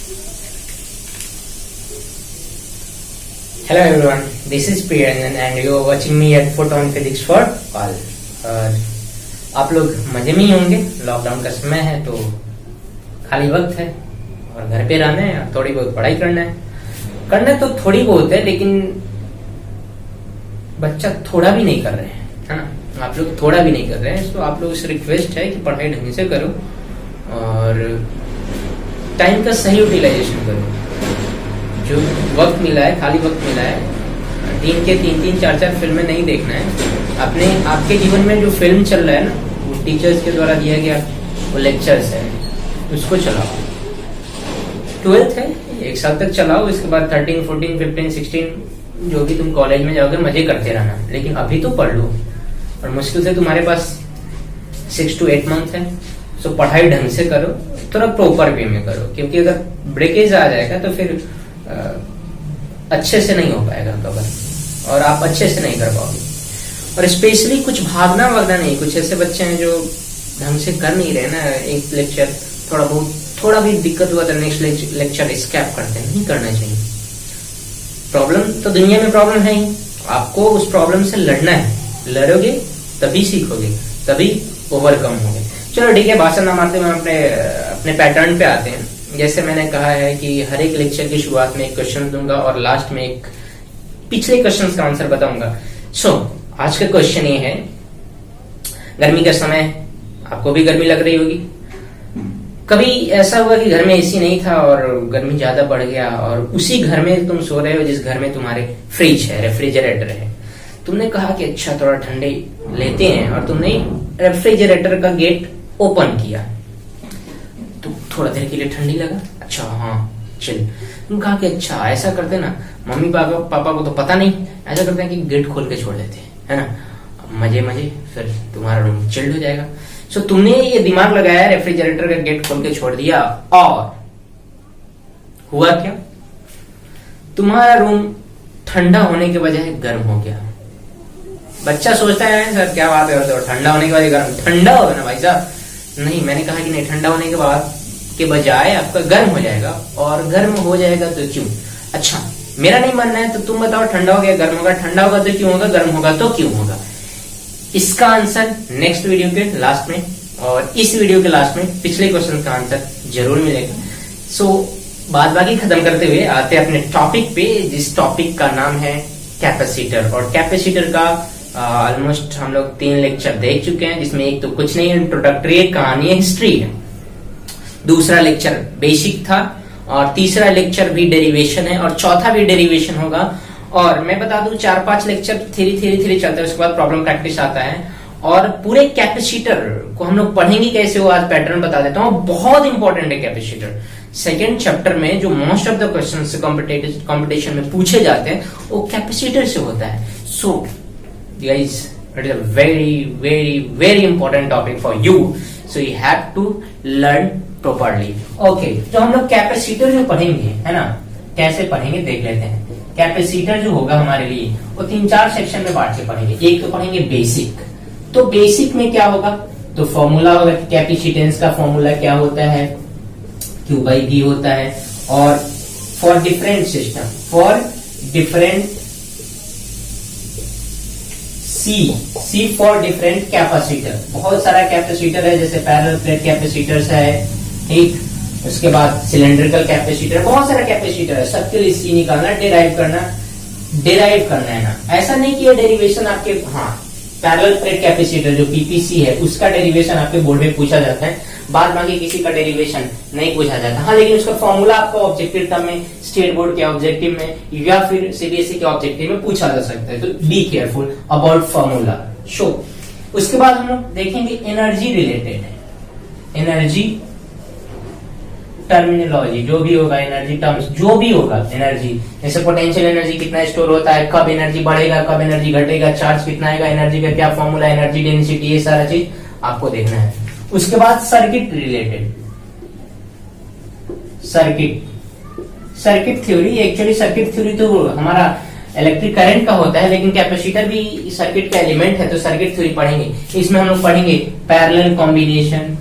Hello everyone, this is Priyanjan and you are watching me at Photon Physics for All। और आप लोग मजे में ही होंगे। लॉकडाउन का समय है तो खाली वक्त है और घर पे रहना है, थोड़ी बहुत पढ़ाई करना तो थोड़ी बहुत है, लेकिन बच्चा थोड़ा भी नहीं कर रहे हैं, है ना। आप लोग थोड़ा भी नहीं कर रहे हैं, तो आप लोग से रिक्वेस्ट है कि पढ़ाई ढंग से करो और टाइम का सही यूटिलाइजेशन करो। जो वक्त मिला है, खाली वक्त मिला है, दिन के 3-4 फिल्में नहीं देखना है। अपने आपके जीवन में जो फिल्म चल रहा है ना, वो टीचर्स के द्वारा दिया गया वो लेक्चर्स है, उसको चलाओ। 12th है, 1 साल तक चलाओ, इसके बाद 13, 14, 15, 16 जो भी तुम कॉलेज में जाओगे मजे करते रहना, लेकिन अभी तो पढ़ लो। और मुश्किल से तुम्हारे पास 6 to 8 मंथ है, सो पढ़ाई ढंग से करो, थोड़ा प्रॉपर वे में करो, क्योंकि अगर ब्रेकेज आ जाएगा तो फिर अच्छे से नहीं हो पाएगा कवर और आप अच्छे से नहीं कर पाओगे। और स्पेशली कुछ भागना वगना नहीं, कुछ ऐसे बच्चे हैं जो ढंग से कर नहीं रहे ना, एक लेक्चर थोड़ा भी दिक्कत हुआ तो नेक्स्ट लेक्चर स्कैप करते हैं, नहीं करना चाहिए। प्रॉब्लम तो दुनिया में प्रॉब्लम है ही, आपको उस प्रॉब्लम से लड़ना है, लड़ोगे तभी सीखोगे, तभी ओवरकम होगे। चलो ठीक है, भाषण ना मारते हुए अपने पैटर्न पे आते हैं। जैसे मैंने कहा है कि हर एक लेक्चर की शुरुआत में एक क्वेश्चन दूंगा और लास्ट में एक पिछले क्वेश्चन का आंसर बताऊंगा। आज का क्वेश्चन ये है, गर्मी का समय, आपको भी गर्मी लग रही होगी। कभी ऐसा हुआ कि घर में एसी नहीं था और गर्मी ज्यादा बढ़ गया और उसी घर में तुम सो रहे हो जिस घर में तुम्हारे फ्रिज है, रेफ्रिजरेटर है। तुमने कहा कि अच्छा थोड़ा ठंडे लेते हैं और तुमने रेफ्रिजरेटर का गेट ओपन किया, तो थोड़ा देर के लिए ठंडी लगा, अच्छा हाँ चल। तुम कहा कि अच्छा ऐसा करते ना, मम्मी पापा को तो पता नहीं, ऐसा करते हैं कि गेट खोल के छोड़ देते हैं, है ना, मजे फिर तुम्हारा रूम चिल्ड हो जाएगा। सो तुमने ये दिमाग लगाया, रेफ्रिजरेटर का गेट खोल के छोड़ दिया और हुआ क्या, तुम्हारा रूम ठंडा होने के बजाय गर्म हो गया। बच्चा सोचता है सर क्या बात है, तो ठंडा होने के बाद गर्म, ठंडा होगा ना भाई साहब। नहीं, मैंने कहा कि नहीं, ठंडा होने के बाद के बजाय आपका गर्म हो जाएगा, और गर्म हो जाएगा तो क्यों। अच्छा मेरा नहीं मानना है तो तुम बताओ, ठंडा हो गया गर्म होगा, ठंडा होगा तो क्यों होगा, गर्म होगा तो क्यों होगा। इसका आंसर नेक्स्ट वीडियो के लास्ट में, और इस वीडियो के लास्ट में पिछले क्वेश्चन का आंसर जरूर मिलेगा। बात बाकी खत्म करते हुए आते अपने टॉपिक पे, जिस टॉपिक का नाम है कैपेसिटर। और कैपेसिटर का ऑलमोस्ट हम लोग 3 लेक्चर देख चुके हैं, जिसमें एक तो कुछ नहीं, इंट्रोडक्टरी कहानी है, हिस्ट्री है। दूसरा लेक्चर बेसिक था, और तीसरा लेक्चर भी डेरिवेशन है, और चौथा भी डेरिवेशन होगा। और मैं बता दूं 4-5 लेक्चर धीरे चलता है, उसके बाद प्रॉब्लम प्रैक्टिस आता है। और पूरे कैपेसिटर को हम लोग पढ़ेंगे कैसे, वो आज पैटर्न बता देता हूँ, बहुत इंपॉर्टेंट है कैपेसिटर। सेकेंड चैप्टर में जो most of the question competition में पूछे जाते हैं वो कैपेसिटर से होता है। सो guys, it is a very important topic for you, so you have to learn properly. Okay, तो हम लोग कैपेसिटर जो पढ़ेंगे, है ना, कैसे पढ़ेंगे देख लेते हैं। कैपेसिटर जो होगा हमारे लिए वो 3-4 सेक्शन में बांट के पढ़ेंगे। एक तो पढ़ेंगे बेसिक, तो बेसिक में क्या होगा, तो फॉर्मूला होगा, कैपेसिटेंस का फॉर्मूला क्या होता है, Q/V होता है। और for different system, for different C for different capacitor, बहुत सारा कैपेसिटर है, जैसे पैरेलल प्लेट कैपेसिटर्स है, ठीक, उसके बाद सिलेंड्रिकल कैपेसिटर, बहुत सारा कैपेसिटर है। सबके लिए C निकालना, डिराइव करना है ना। ऐसा नहीं कि ये डेरिवेशन आपके, हाँ पैरेलल प्लेट कैपेसिटर जो PPC है उसका डेरिवेशन आपके बोर्ड में पूछा जाता है, बाद बाकी किसी का डेरिवेशन नहीं पूछा जाता। हाँ, लेकिन उसका फॉर्मूला आपका ऑब्जेक्टिव टर्म में, स्टेट बोर्ड के ऑब्जेक्टिव में या फिर CBSE के ऑब्जेक्टिव में पूछा जा सकता है, तो बी केयरफुल अबाउट फॉर्मूला। उसके बाद हम लोग देखेंगे एनर्जी रिलेटेड, एनर्जी टर्मिनोलॉजी, जो भी होगा एनर्जी टर्म्स, जो भी होगा एनर्जी, जैसे पोटेंशियल एनर्जी कितना स्टोर होता है, कब एनर्जी बढ़ेगा, कब एनर्जी घटेगा, चार्ज कितना आएगा, एनर्जी का क्या फॉर्मूला, एनर्जी डेंसिटी, ये सारा चीज आपको देखना है। उसके बाद circuit related, circuit theory. Actually circuit theory तो हमारा इलेक्ट्रिक करंट का होता है, लेकिन कैपेसिटर भी सर्किट का एलिमेंट है, तो सर्किट थ्योरी पढ़ेंगे। इसमें हम लोग पढ़ेंगे पैरेलल कॉम्बिनेशन,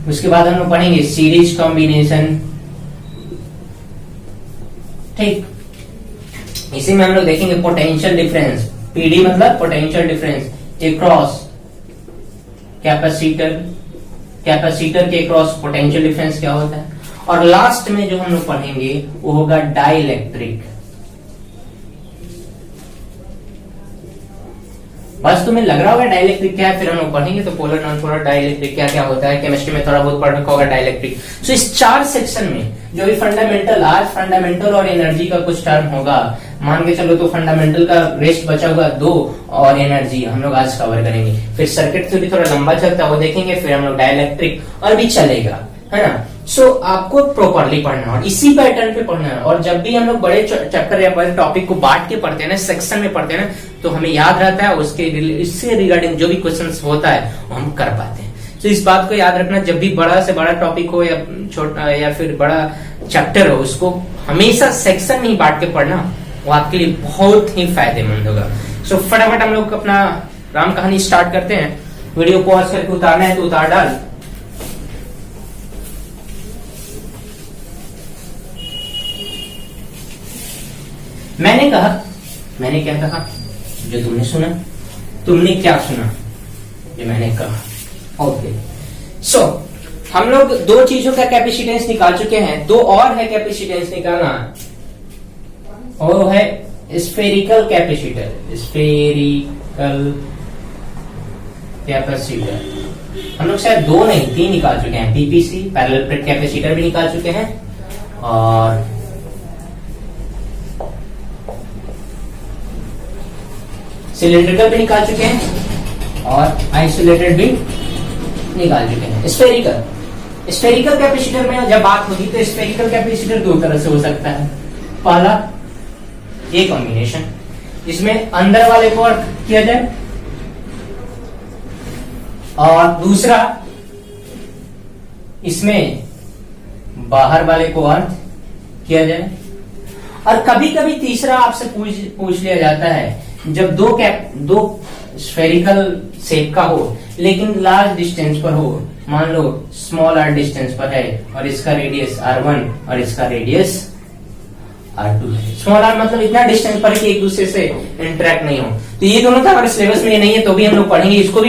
उसके बाद हम लोग पढ़ेंगे सीरीज कॉम्बिनेशन। ठीक, इसी में हम लोग देखेंगे पोटेंशियल डिफरेंस, पीडी मतलब potential difference across capacitor, capacitor के अक्रॉस पोटेंशियल डिफरेंस क्या होता है। और लास्ट में जो हम लोग पढ़ेंगे वो होगा डाइलेक्ट्रिक। बस तुम्हें लग रहा होगा डाइलेक्ट्रिक क्या है, फिर हम लोग पढ़ेंगे तो पोलर नॉन पोलर डाइलेक्ट्रिक क्या क्या होता है, केमिस्ट्री में थोड़ा बहुत पढ़ रखा होगा डाइलेक्ट्रिक। सो इस 4 सेक्शन में जो भी फंडामेंटल, आज फंडामेंटल और एनर्जी का कुछ टर्म होगा, मान के चलो तो फंडामेंटल का रेस्ट बचा हुआ 2 और एनर्जी हम लोग आज कवर करेंगे। फिर सर्किट से भी थोड़ा लंबा चलता है वो देखेंगे, फिर हम लोग डाइलेक्ट्रिक और भी चलेगा, है ना। सो आपको प्रॉपरली पढ़ना और इसी पैटर्न पे पढ़ना है। और जब भी हम लोग बड़े चैप्टर या बड़े टॉपिक को बांट के पढ़ते हैं ना, सेक्शन में पढ़ते हैं ना, तो हमें याद रहता है, उसके इससे रिगार्डिंग जो भी क्वेश्चंस होता है वो हम कर पाते हैं। तो इस बात को याद रखना, जब भी बड़ा से बड़ा टॉपिक हो या छोटा या फिर बड़ा चैप्टर हो, उसको हमेशा सेक्शन में ही बांट के पढ़ना, वो आपके लिए बहुत ही फायदेमंद होगा। सो फटाफट हम लोग अपना राम कहानी स्टार्ट करते हैं। वीडियो पॉज करके उतारना है तो उतार डाल। मैंने क्या कहा, जो तुमने सुना, तुमने क्या सुना, जो मैंने कहा। ओके, सो हम लोग 2 चीजों का कैपेसिटेंस निकाल चुके हैं, 2 और है कैपेसिटेंस निकालना, और वो है स्फेरिकल कैपेसिटर, स्फेरिकल कैपेसिटर। हम लोग शायद 2 नहीं 3 निकाल चुके हैं, पीपीसी पैरेलल प्लेट कैपेसिटर भी निकाल चुके हैं, और सिलिंड्रिकल भी निकाल चुके हैं, और आइसोलेटेड भी निकाल चुके हैं। स्फेरिकल कैपेसिटर में जब बात होगी तो स्फेरिकल कैपेसिटर 2 तरह से हो सकता है। पहला ये कॉम्बिनेशन, जिसमें अंदर वाले को अर्थ किया जाए, और दूसरा इसमें बाहर वाले को अर्थ किया जाए। और कभी कभी तीसरा आपसे पूछ लिया जाता है, जब दो स्फेरिकल शेप का हो लेकिन लार्ज डिस्टेंस पर हो, मान लो स्मॉल r डिस्टेंस पर है और इसका रेडियस r1 और इसका रेडियस r2 है। स्मॉल r मतलब इतना डिस्टेंस पर है कि एक दूसरे से इंटरेक्ट नहीं हो। तो ये दोनों तो हमारे सिलेबस में ये नहीं है, तो भी हम लोग पढ़ेंगे, इसको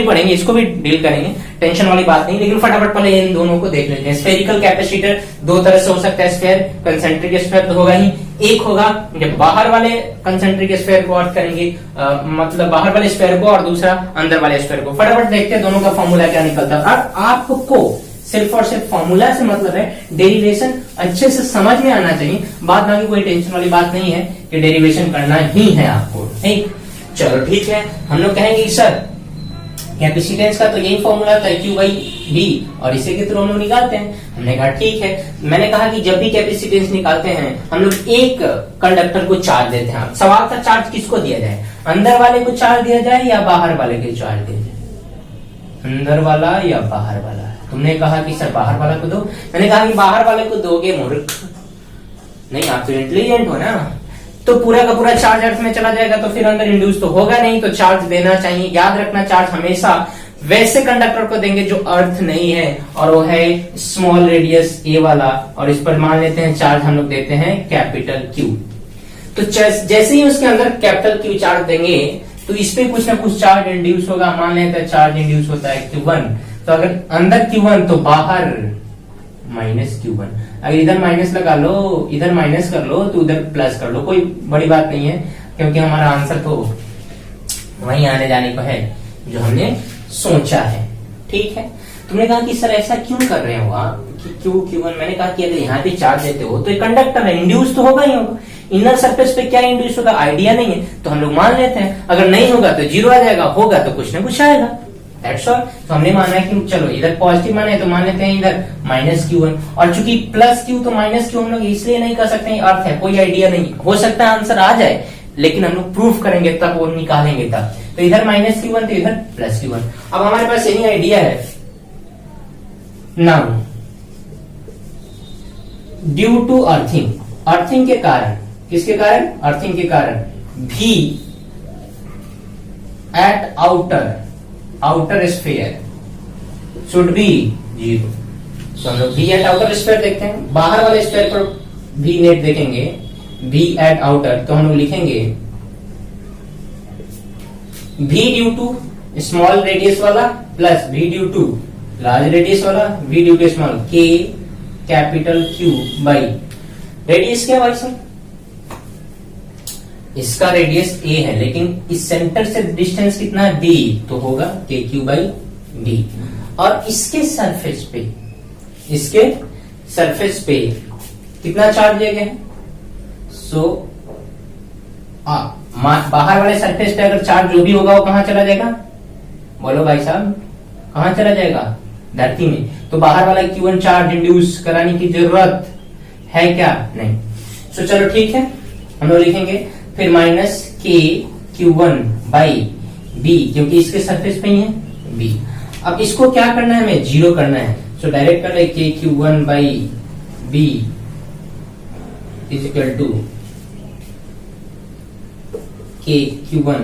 भी डील करेंगे, टेंशन वाली बात नहीं। लेकिन फटाफट पहले इन दोनों को देख लेते हैं। स्फेरिकल कैपेसिटर 2 तरह से हो सकता है, स्फेयर, कंसेंट्रिक स्फेयर तो होगा ही, एक होगा जब बाहर वाले कंसेंट्रिक स्फेयर को अर्थ करेंगे, मतलब बाहर वाले स्फेयर को, और दूसरा अंदर वाले स्फेयर को। फटाफट देखते हैं दोनों का फॉर्मूला क्या निकलता है। और आपको सिर्फ और सिर्फ फॉर्मूला से मतलब है, डेरिवेशन अच्छे से समझ में आना चाहिए। बाद बाकी कोई टेंशन वाली बात नहीं है कि डेरिवेशन करना ही है आपको, ठीक। चलो ठीक है, हम लोग कहेंगे सर कैपेसिटेंस का तो यही फॉर्मूला था, Q बाई V, और इसे के थ्रू हम लोग निकालते हैं। हमने कहा ठीक है। मैंने कहा कि जब भी कैपेसिटेंस निकालते हैं हम लोग एक कंडक्टर को चार्ज देते हैं। सवाल था चार्ज किसको दिया जाए, अंदर वाले को चार्ज दिया जाए या बाहर वाले को चार्ज दिया जाए, अंदर वाला या बाहर वाला। तुमने कहा कि सर बाहर वाला को दो, मैंने कहा कि बाहर वाले को दोगे मूर्ख, नहीं आप तो इंटेलिजेंट हो ना, तो पूरा का पूरा चार्ज अर्थ में चला जाएगा तो फिर अंदर इंड्यूस तो होगा नहीं, तो चार्ज देना चाहिए। याद रखना, चार्ज हमेशा वैसे कंडक्टर को देंगे जो अर्थ नहीं है, और वो है स्मॉल रेडियस ए वाला, और इस पर मान लेते हैं चार्ज हम लोग देते हैं कैपिटल Q। तो जैसे ही उसके अंदर कैपिटल Q चार्ज देंगे तो इस पे कुछ ना कुछ चार्ज इंड्यूस होगा। मान लेते हैं चार्ज इंड्यूस होता है Q1, तो अगर अंदर Q1 तो बाहर माइनस Q1। अगर इधर माइनस लगा लो, इधर माइनस कर लो, तो उधर प्लस कर लो, कोई बड़ी बात नहीं है, क्योंकि हमारा आंसर तो वहीं आने जाने को है जो हमने सोचा है, ठीक है। तुमने कहा कि सर ऐसा क्यों कर रहे हो आप, कि Q1। मैंने कहा कि अगर यहाँ पे चार्ज देते हो तो एक कंडक्टर है, इंड्यूस तो होगा ही होगा। इनर सरफेस पे क्या इंड्यूस होगा आइडिया नहीं है, तो हम लोग मान लेते हैं। अगर नहीं होगा तो 0 आ जाएगा, होगा तो कुछ ना कुछ आएगा, दैट्स ऑल। तो हमने माना है कि चलो इधर पॉजिटिव माना है तो मान लेते हैं इधर माइनस Q1, और चूंकि प्लस Q तो माइनस Q हम लोग इसलिए नहीं कर सकते, अर्थ है, कोई आइडिया नहीं, हो सकता है आंसर आ जाए, लेकिन हम लोग प्रूफ करेंगे तब, वो निकालेंगे तब। तो इधर माइनस Q1 तो इधर प्लस Q1। अब हमारे पास यही आइडिया है। Now due to earthing, earthing के कारण, किसके कारण, अर्थिंग के कारण, V at outer sphere should be 0। तो हम लोग V एट आउटर स्फीयर देखते हैं। बाहर वाले स्फीयर पर V नेट देखेंगे, V एट आउटर, तो हम लोग लिखेंगे V due to small radius वाला plus V due to large radius वाला, V due to small, K capital Q by radius क्या भाई साहब, इसका रेडियस A है, लेकिन इस सेंटर से डिस्टेंस कितना है B, तो होगा KQ बाई B। और इसके सरफेस पे कितना चार्ज दिया गया है, बाहर वाले सरफेस पे अगर चार्ज जो भी होगा वो कहां चला जाएगा, बोलो भाई साहब, कहां चला जाएगा, धरती में। तो बाहर वाला Q1 चार्ज इंड्यूस कराने की जरूरत है क्या, नहीं। सो चलो ठीक है, हम लोग लिखेंगे फिर माइनस के Q1 बाई बी, क्योंकि इसके सरफेस पे ही है B। अब इसको क्या करना है, हमें जीरो करना है। सो डायरेक्ट कर ले K Q1 by B is equal to K Q1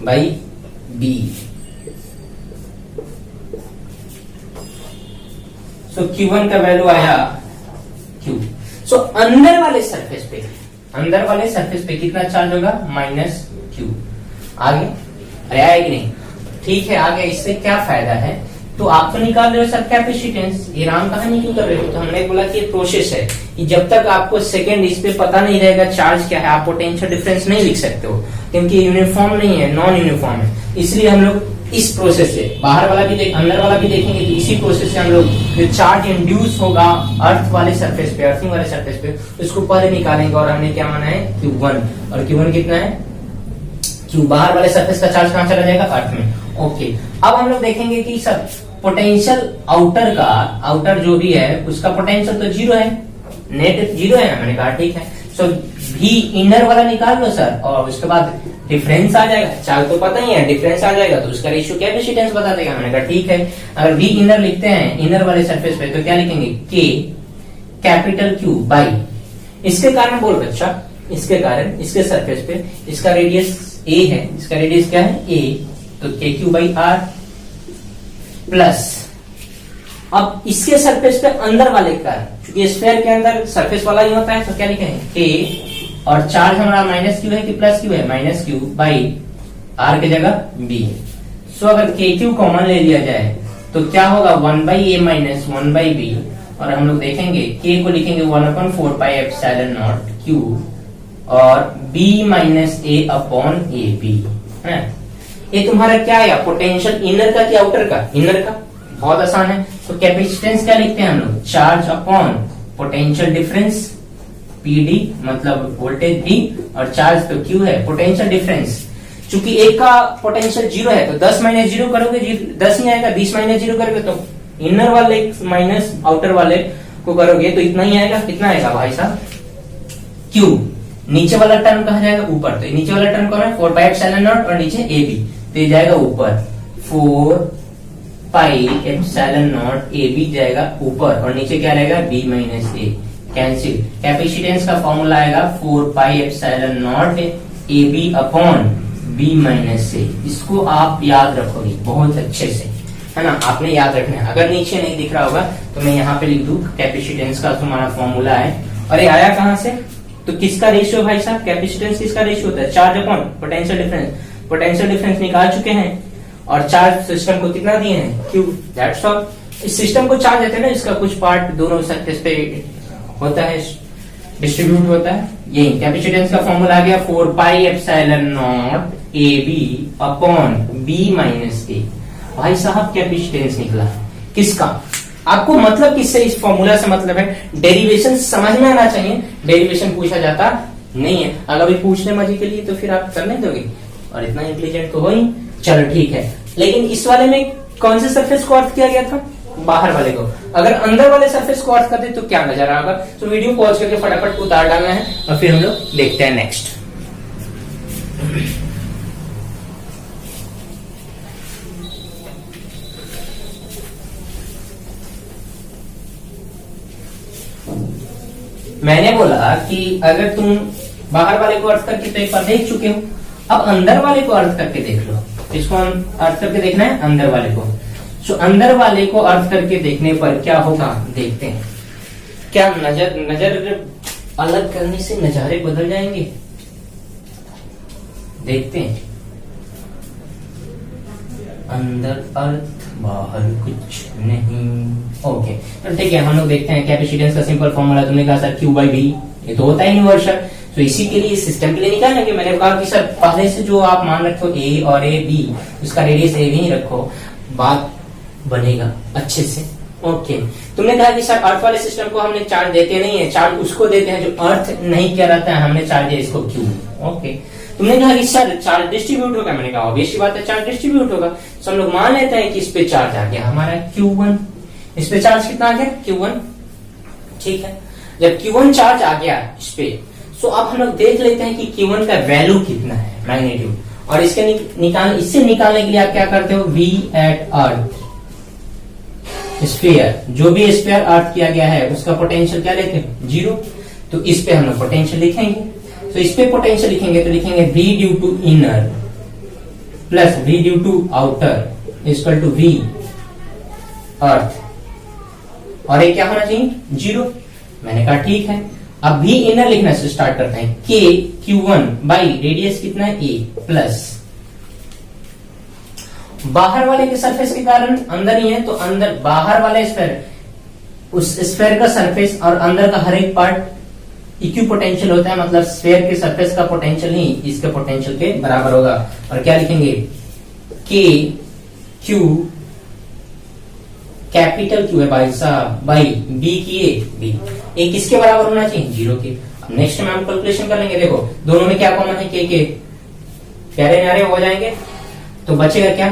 by B. So Q1 का वैल्यू आया Q। सो अंदर वाले सरफेस पे कितना चार्ज होगा, माइनस Q। आगे अरे आया कि नहीं, ठीक है। आगे इससे क्या फायदा है, तो आप तो निकाल रहे हो सर कैपेसिटेंस, ये राम कहानी क्यों कर रहे हो। तो हमने बोला कि प्रोसेस है कि जब तक आपको सेकंड इस पे पता नहीं रहेगा चार्ज क्या है, आप पोटेंशियल डिफरेंस नहीं लिख सकते हो, क्योंकि यूनिफॉर्म नहीं है, नॉन यूनिफॉर्म है। इसलिए हम लोग इस प्रोसेस से बाहर वाला भी अंदर वाला भी देखेंगे, तो इसी प्रोसेस से हम लोग जो चार्ज इंड्यूस होगा अर्थ वाले सरफेस पे, अर्थिंग वाले सरफेस पे, उसको पहले निकालेंगे। और हमने क्या माना है, Q1, और Q1 कितना है, Q बाहर वाले सरफेस का चार्ज कहां चला जाएगा, अर्थ में। ओके, अब हम लोग देखेंगे कि सब पोटेंशियल आउटर जो भी है उसका पोटेंशियल तो जीरो है, नेट जीरो है ना, मैंने कहा ठीक है। सो V इनर वाला निकाल लो सर, और उसके बाद डिफरेंस आ जाएगा, चार्ज तो पता ही है, डिफरेंस आ जाएगा तो उसका रेशियो कैपेसिटेंस बता देगा। मैंने कहा ठीक है। अगर V इनर लिखते हैं इनर वाले सरफेस पे, तो क्या लिखेंगे, K कैपिटल Q बाई, इसके कारण बोल बच्चा, इसके कारण इसके सरफेस पे इसका रेडियस A है, इसका रेडियस क्या है A, तो KQ बाई R प्लस, अब इसके सरफेस पे अंदर वाले का, क्योंकि स्फीयर के अंदर सरफेस वाला ही होता है, तो क्या लिखेंगे K, और चार्ज हमारा माइनस Q है कि प्लस Q है, माइनस Q बाई R की जगह B। सो अगर KQ कॉमन ले लिया जाए तो क्या होगा, 1 by A minus 1 by B, और हम लोग देखेंगे K को लिखेंगे 1/4 पाई एप्सिलॉन नॉट Q और B minus A upon A B है। ये तुम्हारा क्या आया, पोटेंशियल इनर का कि आउटर का, इनर का, बहुत आसान है। तो कैपेसिटेंस क्या लिखते हैं हम लोग, charge upon potential difference PD, मतलब वोल्टेज V, और चार्ज तो Q है, पोटेंशियल डिफरेंस। चूंकि एक का पोटेंशियल जीरो है तो 10 माइनस जीरो करोगे 10 ही आएगा, 20 माइनस जीरो करोगे तो इनर वाले माइनस आउटर वाले को करोगे तो इतना ही आएगा। कितना आएगा भाई साहब, Q। नीचे वाला टर्म कहा जाएगा ऊपर, तो नीचे वाला टर्म कौन है, 4 पाई एप्सिलॉन नॉट, और नीचे AB, तो ये जाएगा ऊपर, 4 पाई एप्सिलॉन नॉट AB जाएगा ऊपर, और नीचे क्या रहेगा B minus A, cancel. Capacitance का फॉर्मूला आएगा 4 pi epsilon not AB upon B minus A। इसको आप याद रखोगे बहुत अच्छे से, है ना, आपने याद रखना है। अगर नीचे नहीं दिख रहा होगा तो मैं यहाँ पे लिख दूं, कैपेसिटेंस का तुम्हारा फॉर्मूला है। अरे आया कहां से, तो किसका रेशियो भाई साहब, कैपेसिटेंस किसका रेशियो होता है, charge upon potential difference. Potential difference निकाल चुके हैं, और चार्ज सिस्टम को कितना दिए हैं, Q, दैट्स ऑल। इस सिस्टम को चार्ज देते हैं ना, इसका कुछ पार्ट दोनों सरफेस पे होता है, डिस्ट्रीब्यूट होता है। यही कैपेसिटेंस का फॉर्मूला आ गया 4 pi epsilon not AB upon B minus A। भाई साहब कैपेसिटेंस निकला, किसका, आपको मतलब किससे, इस फॉर्मूला से मतलब है, डेरिवेशन समझ में आना चाहिए। डेरिवेशन पूछा जाता नहीं है, अगर भी पूछने मजे के लिए तो फिर आप करने दोगे, और इतना इंटेलिजेंट तो हो ही। चलो ठीक है, लेकिन इस वाले में कौन से सरफेस को अर्थ किया गया था, बाहर वाले को। अगर अंदर वाले सरफेस को अर्थ करते तो क्या नजर आएगा। तो वीडियो पॉज करके फटाफट उतार डालना है, और फिर हम लोग देखते हैं नेक्स्ट। मैंने बोला कि अगर तुम बाहर वाले को अर्थ करके तो एक बार देख चुके हो, अब अंदर वाले को अर्थ करके देख लो। इसको अर्थ करके देखना है अंदर वाले को। सो अंदर वाले को अर्थ करके देखने पर क्या होगा, देखते हैं। क्या नजर अलग करने से नजारे बदल जाएंगे, देखते हैं। अंदर अर्थ बाहर कुछ नहीं। ओके तो ठीक है, हम लोग देखते हैं कैपेसिटेंस का सिंपल फॉर्मूला। तुमने कहा सर क्यू बाई बी, ये तो होता है यूनिवर्सल। तो इसी के लिए सिस्टम के लिए निकालना कि मैंने कहा कि सर पहले से जो आप मान रखो ए और ए बी, उसका रेडियस ए भी रखो, बात बनेगा अच्छे से। ओके तुमने कहा कि सर अर्थ वाले सिस्टम को हमने चार्ज देते नहीं है, चार्ज उसको देते हैं जो अर्थ नहीं क्या रहता है, हमने चार्ज दिया इसको क्यू। ओके तुमने कहा कि सर चार्ज डिस्ट्रीब्यूट होगा, मैंने कहा ऑब्वियस बात है चार्ज डिस्ट्रीब्यूट होगा। तो हम लोग मान लेते हैं कि इस पे चार्ज आ गया हमारा Q1, इस पे चार्ज कितना आ गया Q1, ठीक है। जब Q1 चार्ज आ गया इस पे, तो अब हम लोग देख लेते हैं कि Q1 का वैल्यू कितना है, मैग्नीट्यूड। और इससे निकालने के लिए आप क्या करते हो, V एट अर्थ स्फीयर, जो भी स्फीयर अर्थ किया गया है उसका पोटेंशियल क्या लेते हैं, 0। तो इस पे हम लोग पोटेंशियल लिखेंगे। तो इस पे पोटेंशियल लिखेंगे तो लिखेंगे V due to inner plus V due to outer equal to V earth, और ये क्या होना चाहिए 0। मैंने कहा ठीक है, अब V इनर लिखना से स्टार्ट करते हैं। K Q1 बाई रेडियस कितना है A प्लस बाहर वाले के सरफेस के कारण अंदर ही है, तो अंदर बाहर वाले स्फीयर, उस स्फीयर का सरफेस और अंदर का हर एक पार्ट इक्वी पोटेंशियल होता है, मतलब स्फीयर के सरफेस का पोटेंशियल ही इसके पोटेंशियल के बराबर होगा। और क्या लिखेंगे, के क्यू, कैपिटल क्यू है भाई साहब, बाई बी की ए किसके बराबर होना चाहिए, 0 के। अब नेक्स्ट में हम कैलकुलेशन कर लेंगे। देखो दोनों में क्या कॉमन है, के प्यारे न्यारे हो जाएंगे, तो बचेगा क्या,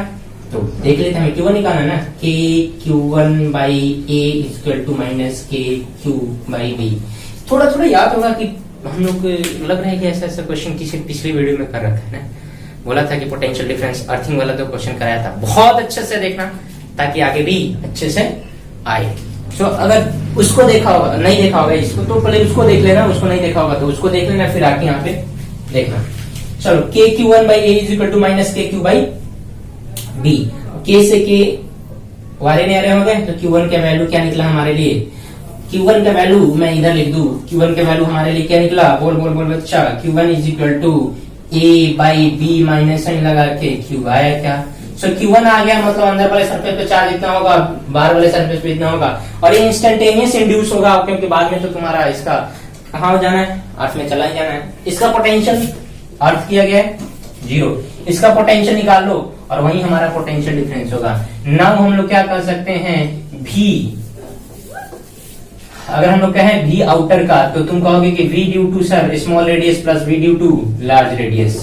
तो देख लेते हैं, हमें Q1 निकालना ना, K Q1 by A equal to minus K Q by B. थोड़ा थोड़ा याद होगा कि हम लोग लग रहा है कि ऐसा ऐसा क्वेश्चन किसी पिछली वीडियो में कर रखा है ना, बोला था कि पोटेंशियल डिफरेंस अर्थिंग वाला तो क्वेश्चन कराया था, बहुत अच्छे से देखना ताकि आगे भी अच्छे से आए। तो अगर उसको देखा होगा, नहीं देखा होगा इसको, तो पहले उसको देख लेना, उसको नहीं देखा होगा तो उसको देख लेना, फिर आके यहाँ पे देखना। चलो K Q1 by A is equal to minus K Q by B. K से के वाले न्यारे हो गए, तो Q1 का वैल्यू क्या निकला हमारे लिए, Q1 का वैल्यू मैं इधर लिख दूं, Q1 का वैल्यू हमारे लिए क्या निकला, बोल बोल बोल बच्चा, Q1 is equal to A by B minus sign लगा के Q आया क्या। सो Q1 आ गया, मतलब अंदर वाले सरफेस पे चार्ज इतना होगा, बाहर वाले सरफेस पे इतना होगा, और ये इंस्टेंटेनियस इंड्यूस होगा, क्योंकि बाद में तो तुम्हारा इसका कहाँ हो जाना है, अर्थ में चला ही जाना है। इसका पोटेंशियल अर्थ किया गया है 0, इसका पोटेंशियल निकाल लो और वही हमारा पोटेंशियल डिफरेंस होगा। नाउ हम लोग क्या कर सकते हैं, V, अगर हम लोग कहें V आउटर का, तो तुम कहोगे कि V due to sir small radius plus V due to large radius.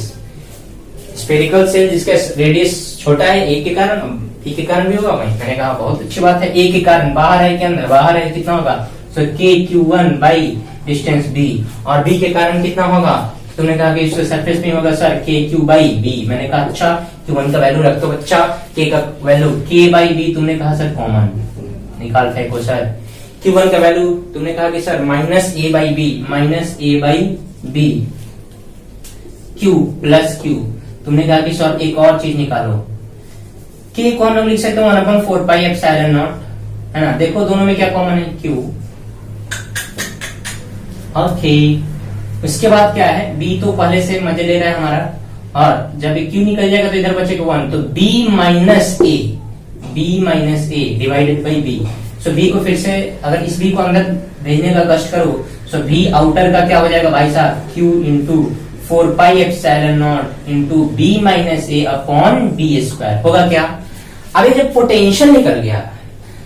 Spherical cell जिसका रेडियस छोटा है ए के कारण, बी के कारण भी होगा, वही मैंने कहा बहुत अच्छी बात है, ए के कारण बाहर है के अंदर, बाहर है कितना होगा, सो के Q1 बाई डिस्टेंस B, और B के कारण कितना होगा, तुमने कहा कि इसके सरफेस में होगा सर के क्यू बाई बी। मैंने कहा अच्छा Q1 का वैल्यू रख दो बच्चा, के का वैल्यू के बाई बी, तुमने कहा सर कॉमन निकाल फेंको सर। Q1 का वैल्यू तुमने कहा कि sir minus A by B, minus A by B, Q plus Q, तुमने कहा कि सर एक और चीज निकालो, के को हम लोग लिख सकते हो 1/4 पाई एप्सिलॉन नॉट, है ना। देखो दोनों में क्या कॉमन है, क्यू। ओके उसके बाद क्या है, B तो पहले से मजे ले रहा है हमारा, और जब Q निकल जाएगा तो इधर बचेगा 1, तो B minus A divided by B। So B को फिर से अगर इस B को अंदर भेजने का कष्ट करो, सो B आउटर का क्या हो जाएगा भाई साहब, Q into 4 pi epsilon not into B minus A upon B square होगा क्या। अभी जब पोटेंशियल निकल गया,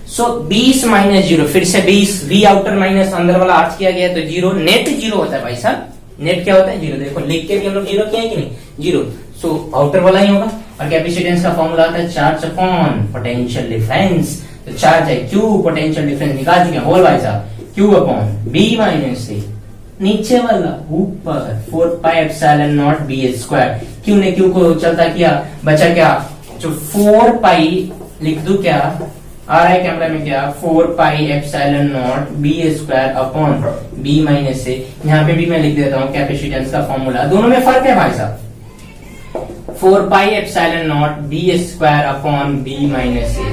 सो 20 माइनस 0, फिर से 20, V आउटर माइनस अंदर वाला अर्थ किया गया तो 0, नेट 0 होता है भाई साहब, नेट क्या होता है 0। देखो लिख के भी हम लोग 0 किया है कि नहीं, 0, सो आउटर वाला ही होगा। और कैपेसिटेंस का फॉर्मूला आता है चार्ज अपॉन पोटेंशियल डिफरेंस, तो चार्ज है Q, पोटेंशियल डिफरेंस निकाल चुके हैं, बोल भाई साहब Q अपॉन B माइनस ए, नीचे वाला ऊपर 4 pi epsilon naught B square, Q ने Q को चलता किया, बचा क्या, जो 4 पाई लिख दू, क्या आ रहा है कैमरा में, क्या 4 pi epsilon naught B square upon B minus A. यहाँ पे भी मैं लिख देता हूँ कैपेसिटेंस का फॉर्मूला, दोनों में फर्क है भाई साहब, 4 pi epsilon naught B square upon B minus A,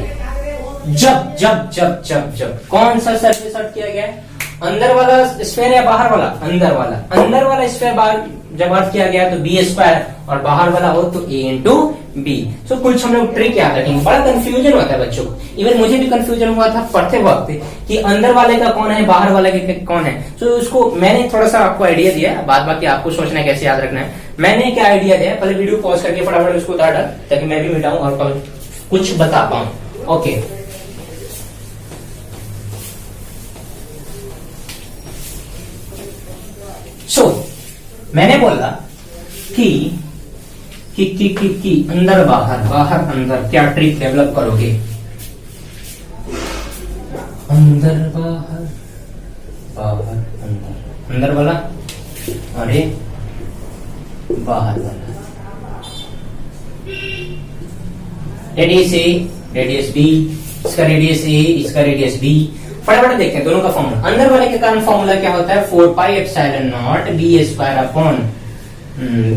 जब जब जब जब जब कौन सा सरफेस अर्थ किया गया है, अंदर वाला स्फीयर या बाहर वाला, अंदर वाला स्फीयर बाहर जब अर्थ किया गया तो बी स्क्वायर, और बाहर वाला हो तो ए इंटू बी। सो कुछ हम लोग ट्रिक याद रखेंगे, बड़ा कंफ्यूजन होता है बच्चों को, इवन मुझे भी कंफ्यूजन हुआ था पढ़ते वक्त कि अंदर वाले का कौन है, बाहर वाले का कौन है। सो उसको मैंने थोड़ा सा आपको आइडिया दिया, बाद बाकी आपको सोचना है कैसे याद रखना है। मैंने क्या आइडिया दिया, पहले वीडियो पॉज करके फटाफट उसको उतार डाल ताकि मैं भी मिटाऊं और कुछ बता पाऊं। ओके, मैंने बोला कि अंदर बाहर अंदर क्या ट्रिक डेवलप करोगे, अंदर बाहर अंदर वाला अरे बाहर वाला, रेडियस ए रेडियस बी, इसका रेडियस ए इसका रेडियस बी। फटाफट देखते हैं दोनों का फॉर्मूला। अंदर वाले के कारण फॉर्मूला क्या होता है, 4 pi epsilon naught B square upon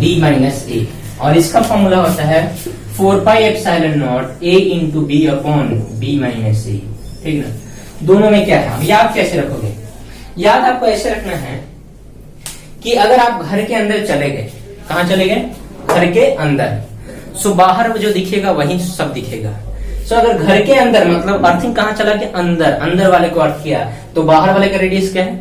B minus A, और इसका फॉर्मूला होता है 4 pi epsilon naught A into B upon B minus A. ठीक ना, दोनों में क्या है, याद कैसे रखोगे, याद आपको ऐसे रखना है कि अगर आप घर के अंदर चले गए, कहां चले गए, घर के अंदर, सो बाहर जो दिखेगा वही सब दिखेगा। सो अगर घर के अंदर मतलब अर्थिंग कहां चला गया, अंदर वाले को अर्थ किया, तो बाहर वाले का रेडियस क्या है,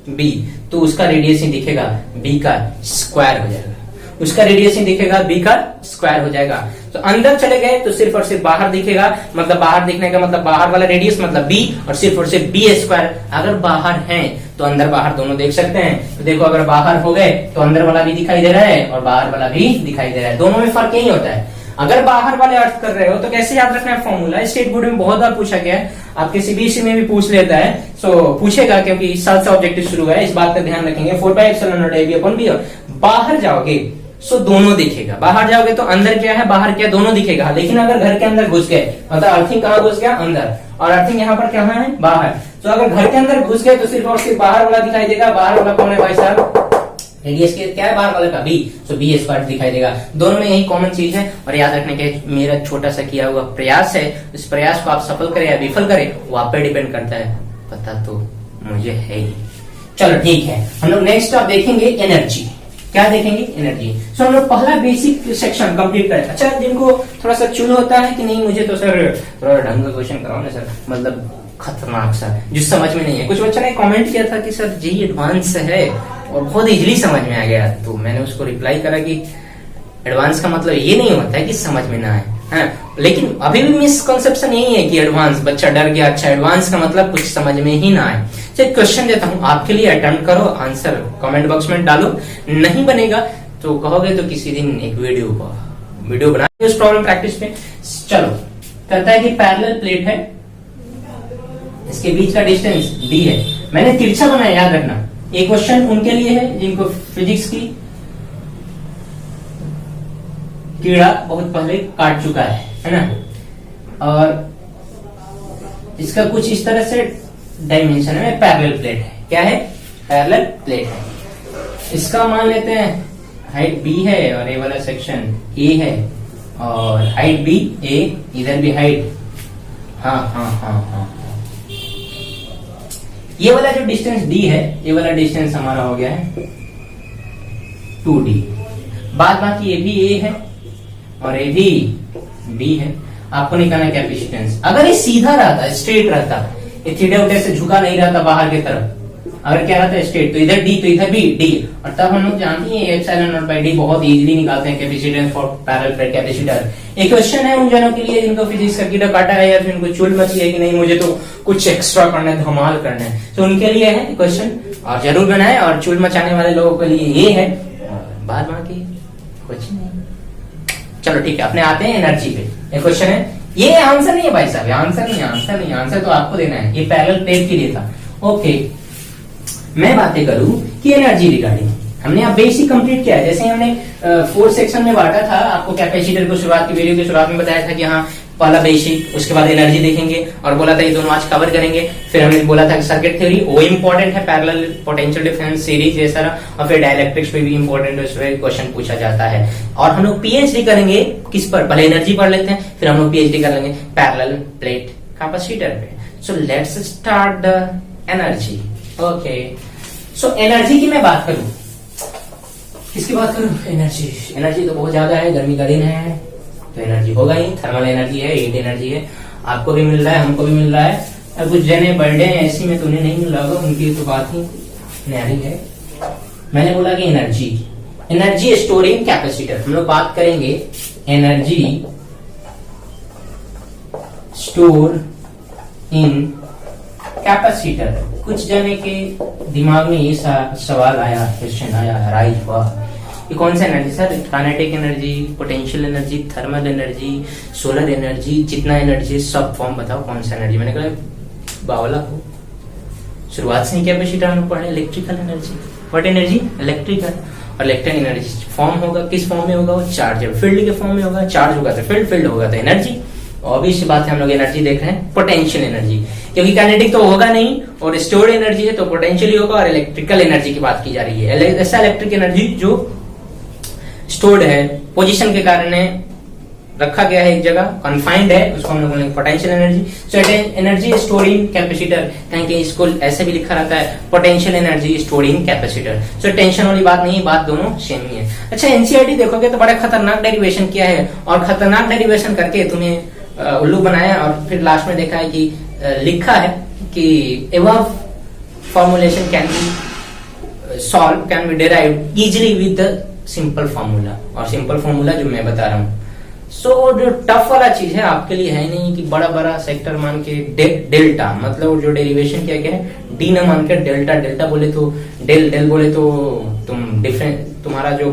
बी, तो उसका रेडियस ही दिखेगा बी का स्क्वायर हो जाएगा, उसका रेडियस ही दिखेगा बी का स्क्वायर हो जाएगा। तो अंदर चले गए तो सिर्फ और सिर्फ बाहर दिखेगा, मतलब बाहर दिखने का मतलब बाहर वाला रेडियस मतलब बी, और सिर्फ बी स्क्वायर। अगर बाहर हैं तो अंदर बाहर दोनों देख सकते हैं, तो देखो अगर बाहर हो गए तो अंदर वाला भी दिखाई दे रहा है और बाहर वाला भी दिखाई दे रहा है, दोनों में फर्क यही होता है। अगर बाहर वाले अर्थ कर रहे हो तो कैसे याद रखना है फॉर्मूला, स्टेट बोर्ड में बहुत बार पूछा गया है, आपके सीबीएसई में भी पूछ लेता है, सो पूछेगा क्योंकि इस साल से ऑब्जेक्टिव शुरू है, इस बात का ध्यान रखेंगे। 4 pi epsilon naught A B upon B, बाहर जाओगे सो दोनों दिखेगा, बाहर जाओगे तो अंदर क्या है बाहर क्या दोनों दिखेगा, लेकिन अगर घर के अंदर घुस गए मतलब अर्थिंग कहाँ घुस गया, अंदर, और अर्थिंग यहाँ पर कहाँ है, बाहर। तो अगर घर के अंदर घुस गए तो सिर्फ और सिर्फ बाहर वाला दिखाई देगा, बाहर वाला कौन है भाई साहब, रेडियस के क्या है बाहर वाले का बी, सो बी स्क्वायर दिखाई देगा। दोनों में यही कॉमन चीज है, और याद रखने के मेरा छोटा सा किया हुआ प्रयास है, इस प्रयास को आप सफल करें या विफल करें वो आप पे डिपेंड करता है, पता तो मुझे है ही। चलो ठीक है, हम लोग नेक्स्ट आप देखेंगे एनर्जी, क्या देखेंगे, एनर्जी। सो हम लोग पहला बेसिक सेक्शन कंप्लीट करें। अच्छा, जिनको थोड़ा सा चुल होता है कि नहीं मुझे तो सर थोड़ा ढंग का क्वेश्चन कराओ ना सर, मतलब खतरनाक सा जो समझ में नहीं है, कुछ बच्चों ने कमेंट किया था कि सर जी एडवांस है और बहुत इजीली समझ में आ गया, तो मैंने उसको रिप्लाई करा कि एडवांस का मतलब ये नहीं होता है कि समझ में ना आए, हाँ, लेकिन अभी भी मिसकंसेप्शन यही है कि एडवांस, बच्चा डर गया, अच्छा एडवांस का मतलब कुछ समझ में ही ना आए। चलिए क्वेश्चन देता हूँ आपके लिए, अटेम्प्ट करो, आंसर कमेंट बॉक्स में डालो, नहीं बनेगा तो कहोगे तो किसी दिन एक वीडियो बनाएंगे उस प्रॉब्लम प्रैक्टिस पे। चलो, कहता है कि पैरेलल प्लेट है, इसके बीच का डिस्टेंस डी है, मैंने तिरछा बनाया, याद रखना। एक क्वेश्चन उनके लिए है जिनको फिजिक्स की कीड़ा बहुत पहले काट चुका है ना, और इसका कुछ इस तरह से डायमेंशन में पैरेलल प्लेट है, क्या है, पैरेलल प्लेट है। इसका मान लेते हैं हाइट बी है और ये वाला सेक्शन ए है, और हाइट बी ए, इधर भी हाइट, हाँ, ये वाला जो डिस्टेंस डी है, ये वाला डिस्टेंस हमारा हो गया है 2d, बाद बाकी ये भी ए है और ये भी बी है। आपको निकालना कैपेसिटेंस, अगर ये सीधा रहता, स्ट्रेट रहता, ये थीटा उठे से झुका नहीं रहता बाहर की तरफ, अगर क्या रहता है स्ट्रेट, तो इधर डी तो इधर भी डी, और तब हम लोग जानते हैं एप्सिलॉन नॉट बाय डी बहुत इजीली निकालते हैं capacitance for parallel plate capacitor. एक क्वेश्चन है उन जनों के लिए जिनको फिजिक्स का कीड़ा काटा है या फिर उनको चुल मची है कि नहीं मुझे तो कुछ एक्स्ट्रा करना है, धमाल करना है, तो उनके लिए है क्वेश्चन, और जरूर बनाए, और चुल मचाने वाले लोगों के लिए ये है, बाद बाकी कुछ नहीं। चलो ठीक है, अपने आते हैं एनर्जी पे। एक क्वेश्चन है, ये आंसर नहीं है भाई साहब, आंसर तो आपको देना है, ये पैरेलल प्लेट के लिए था। ओके, मैं बातें करूं कि एनर्जी रिगार्डिंग, हमने अब बेसिक कंप्लीट किया है, जैसे हमने 4 सेक्शन में बांटा था, आपको कैपेसिटर को शुरुआत की वीडियो की शुरुआत में बताया था कि हाँ पहला बेसिक, उसके बाद एनर्जी देखेंगे, और बोला था ये दोनों आज कवर करेंगे। फिर हमने बोला था कि सर्किट थ्योरी वो इंपॉर्टेंट है, पैरेलल पोटेंशियल डिफरेंस सीरीज ये सारा, और फिर डाइलेक्ट्रिक्स पे भी इंपॉर्टेंट है, उसमें क्वेश्चन पूछा जाता है। और हम लोग पीएचडी करेंगे किस पर, पहले एनर्जी पढ़ लेते हैं, फिर हम लोग पीएचडी कर लेंगे पैरेलल प्लेट कैपेसिटर पे। So let's start the energy. Okay, so energy की मैं बात करूं, किसकी बात करूं? एनर्जी। एनर्जी तो बहुत ज्यादा है, गर्मी का दिन है तो एनर्जी होगा ही, थर्मल एनर्जी है, हीट एनर्जी है, आपको भी मिल रहा है, हमको भी मिल रहा है। अब कुछ जने बर्थडे है ऐसी में तो उन्हें नहीं मिल रहा होगा, उनकी तो बात ही न्यारी है। मैंने बोला कि एनर्जी स्टोरिंग कैपेसिटर, हम लोग बात करेंगे एनर्जी स्टोर इन कैपेसिटर। कुछ जने के दिमाग में ये सवाल आया, क्वेश्चन आया, राइज हुआ, ये कौन सा energy sir? Kinetic energy, potential energy, thermal energy, solar energy, जितना एनर्जी सब फॉर्म बताओ कौन सा एनर्जी। मैंने कहा बावला हो, शुरुआत से ही कैपेसिटर हम पढ़े electrical energy. What energy? Electrical. और इलेक्ट्रिक एनर्जी फॉर्म होगा, किस फॉर्म में होगा? वो चार्ज, फील्ड के फॉर्म में होगा। चार्ज होगा तो फील्ड, फील्ड होगा तो एनर्जी। ऑब्वियस बात है, हम लोग एनर्जी देख रहे हैं पोटेंशियल एनर्जी, क्योंकि काइनेटिक तो होगा नहीं और स्टोर्ड एनर्जी है तो पोटेंशियल ही होगा। और इलेक्ट्रिकल एनर्जी की बात की जा रही है, ऐसा इलेक्ट्रिक एनर्जी जो स्टोर्ड है, पोजीशन के कारण है, रखा गया है एक जगह, कन्फाइंड है, उसको हम लोग बोलेंगे potential energy. So energy storing capacitor, कहीं कहीं इसको ऐसे भी लिखा रहता है potential energy storing capacitor. So tension वाली बात नहीं, बात दोनों सेम ही है। अच्छा, एनसीईआरटी देखोगे तो बड़ा खतरनाक डेरिवेशन किया है, और खतरनाक डेरिवेशन करके तुम्हें उल्लू बनाया, और फिर लास्ट में देखा है कि लिखा है कि above formulation can be solve, can be derived easily with the simple formula. और सिंपल फॉर्मूला जो मैं बता रहा हूँ, सो जो टफ वाला चीज है आपके लिए है नहीं कि बड़ा बड़ा सेक्टर मान के डेल्टा, मतलब जो डेरिवेशन किया गया है डी न मान के डेल्टा, डेल्टा बोले तो डेल, डेल बोले तो तुम डिफरेंट, तुम्हारा जो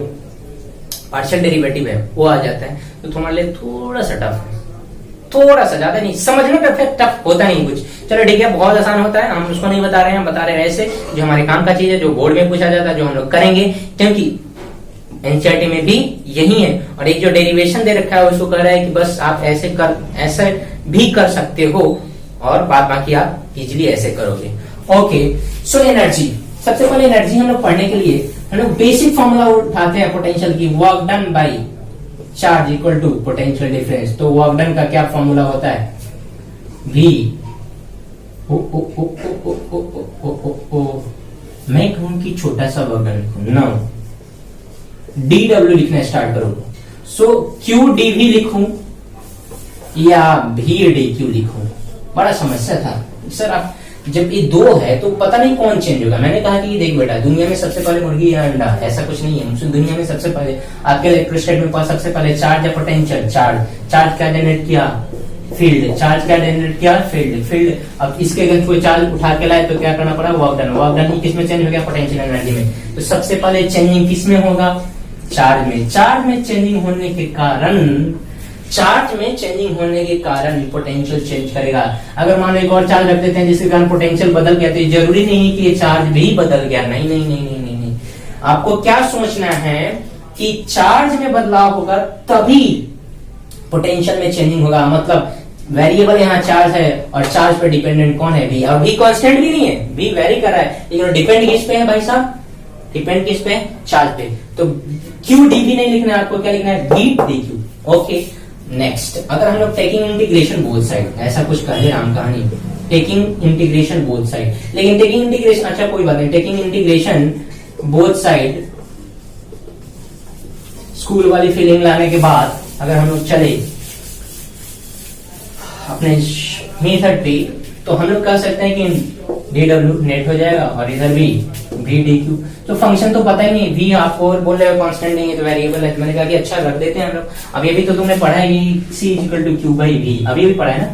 पार्शियल डेरिवेटिव है वो आ जाता है, तो तुम्हारे लिए थोड़ा सा टफ है, थोड़ा सा, ज्यादा नहीं। समझने का टफ होता नहीं कुछ, चलो ठीक है, बहुत आसान होता है, हम उसको नहीं बता रहे हैं, बता रहे हैं ऐसे जो हमारे काम का चीज है, जो बोर्ड में पूछा जाता है, जो हम लोग करेंगे, क्योंकि एनसीईआरटी में भी यही है। और एक जो डेरिवेशन दे रखा है उसको कह रहा है कि बस आप ऐसे भी कर सकते हो, और बाद बाकी आप इजिली ऐसे करोगे। ओके, सो एनर्जी, सबसे पहले एनर्जी हम लोग पढ़ने के लिए हम लोग बेसिक फॉर्मूला उठाते हैं पोटेंशियल की, work done by charge equal to potential difference. तो वर्क डन का क्या फॉर्मूला होता है? V मैं कहूं कि छोटा सा वर्क डन लिखूं, नो DW लिखना स्टार्ट करो। सो QDV लिखूं या VDQ लिखूं? बड़ा समस्या था सर, आप जब ये दो है तो पता नहीं कौन चेंज होगा। मैंने कहा कि देख बेटा, दुनिया में सबसे पहले मुर्गी या अंडा, ऐसा कुछ नहीं है। दुनिया में सबसे पहले आपके इलेक्ट्रोस्टैट में सबसे पहले चार्ज या पोटेंशियल, चार्ज क्या जनरेट किया? फील्ड। चार्ज क्या जनरेट किया? फील्ड। अब इसके अगर कोई चार्ज उठा के लाए तो क्या करना पड़ा? वर्क डन ही किस में चेंज हो गया? पोटेंशियल एनर्जी में। तो सबसे पहले चेंजिंग किस में होगा? चार्ज में। चार्ज में चेंजिंग होने के कारण पोटेंशियल चेंज करेगा। अगर मान लो एक और चार्ज रख देते हैं जिसके कारण पोटेंशियल बदल गया, तो ये जरूरी नहीं कि ये चार्ज भी बदल गया। नहीं। आपको क्या सोचना है कि चार्ज में बदलाव होगा तभी पोटेंशियल में चेंजिंग होगा। मतलब वेरिएबल यहाँ चार्ज है और चार्ज पे डिपेंडेंट कौन है? V। और V कांस्टेंट भी नहीं है, V वेरी कर रहा है, लेकिन डिपेंड किस पे है भाई साहब? डिपेंड किस पे? चार्ज पे। तो QDV नहीं लिखना है आपको, क्या लिखना है? VDQ। ओके, नेक्स्ट, अगर हम लोग टेकिंग इंटीग्रेशन बोथ साइड, ऐसा कुछ कहे राम कहानी, टेकिंग इंटीग्रेशन बोथ साइड, लेकिन टेकिंग इंटीग्रेशन, अच्छा कोई बात नहीं, taking integration both side school वाली फीलिंग लाने के बाद अगर हम लोग चले अपने मेथड पे, तो हम लोग कह सकते हैं कि DW नेट हो जाएगा और इधर भी VDQ। तो फंक्शन तो पता ही नहीं, V आपको और बोल रहे हो कांस्टेंट नहीं है तो वेरिएबल है, तो मैंने कहा कि अच्छा रख देते हैं हम लोग। अब ये भी तो तुमने पढ़ा है कि C = Q/V, अब ये भी पढ़ा है ना।